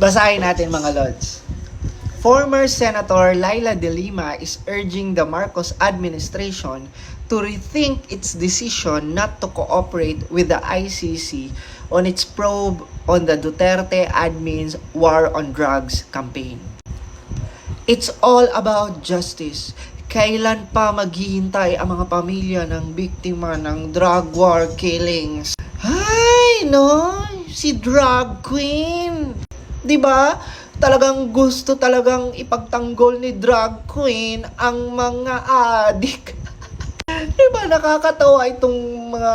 Basahin natin mga lods. Former Senator Leila De Lima is urging the Marcos administration to rethink its decision not to cooperate with the ICC on its probe on the Duterte admin's war on drugs campaign. It's all about justice. Kailan pa maghihintay ang mga pamilya ng biktima ng drug war killings? Ay, no, si drug queen. 'Di ba? Talagang gusto talagang ipagtanggol ni drug queen ang mga adik. Diba nakakatawa itong mga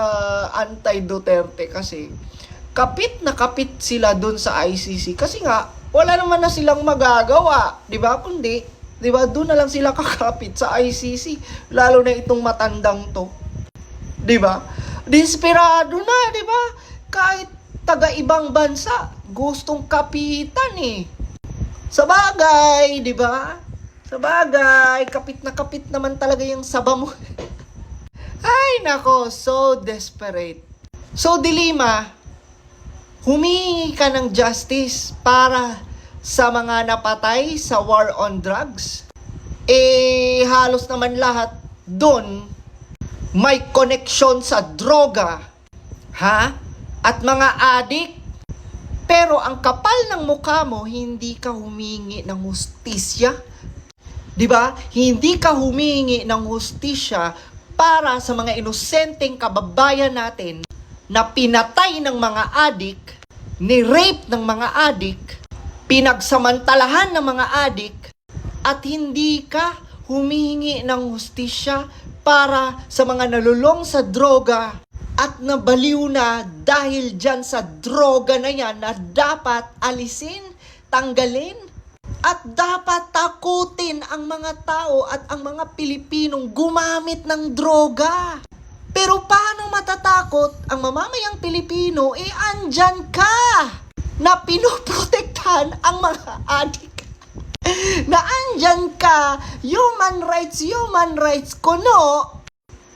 anti-Duterte kasi kapit na kapit sila dun sa ICC kasi nga wala naman na silang magagawa, 'di ba? Kundi, 'di ba, doon na lang sila kakapit sa ICC, lalo na itong matandang 'to. 'Di ba? Desperado na, 'di ba? Kahit taga ibang bansa gustong kapitan eh. Sa bagay, 'di ba? Sa bagay, kapit na kapit naman talaga yung saba mo. Ay, nako, so desperate. So, De Lima, humingi ka ng justice para sa mga napatay sa war on drugs. Halos naman lahat doon may connection sa droga. Ha? At mga adik. Pero ang kapal ng mukha mo, hindi ka humingi ng hustisya. 'Di ba? Hindi ka humingi ng hustisya para sa mga inosenteng kababayan natin na pinatay ng mga adik, ni-rape ng mga adik, pinagsamantalahan ng mga adik, at hindi ka humingi ng hustisya para sa mga nalulong sa droga at nabaliw na dahil dyan sa droga na yan na dapat alisin, tanggalin, at dapat takutin ang mga tao at ang mga Pilipinong gumamit ng droga. Pero paano matatakot ang mamamayang Pilipino? Andyan ka na pinoprotektahan ang mga adik. Na andyan ka, human rights, kuno.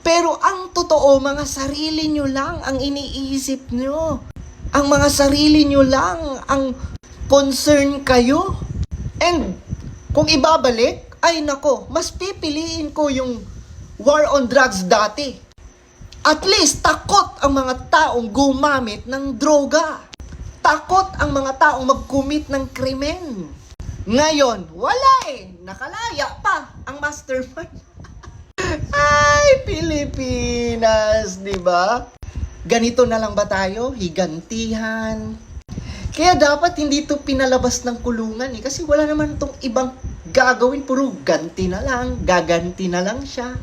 Pero ang totoo, mga sarili nyo lang ang iniisip nyo. Ang mga sarili nyo lang ang concern kayo. And kung ibabalik, ay nako, mas pipiliin ko yung war on drugs dati. At least, takot ang mga taong gumamit ng droga. Takot ang mga taong mag-commit ng krimen. Ngayon, wala eh. Nakalaya pa ang mastermind. Ay, Pilipinas, di ba? Ganito na lang ba tayo? Higantihan. Kaya dapat hindi ito pinalabas ng kulungan eh. Kasi wala naman itong ibang gagawin. Puro ganti na lang. Gaganti na lang siya.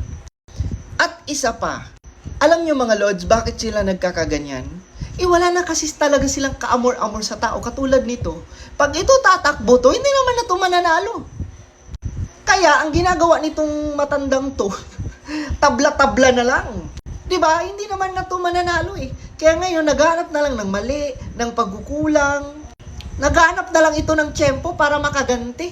At isa pa. Alam nyo mga lords, bakit sila nagkakaganyan? Wala na kasi talaga silang kaamor-amor sa tao. Katulad nito. Pag ito tatakbo to, hindi naman na ito mananalo. Kaya, ang ginagawa nitong matandang to, tabla-tabla na lang. 'Di ba? Hindi naman na to mananalo eh. Kaya ngayon, naghanap na lang ng mali, ng pagkukulang. Naghanap na lang ito ng tiyempo para makaganti.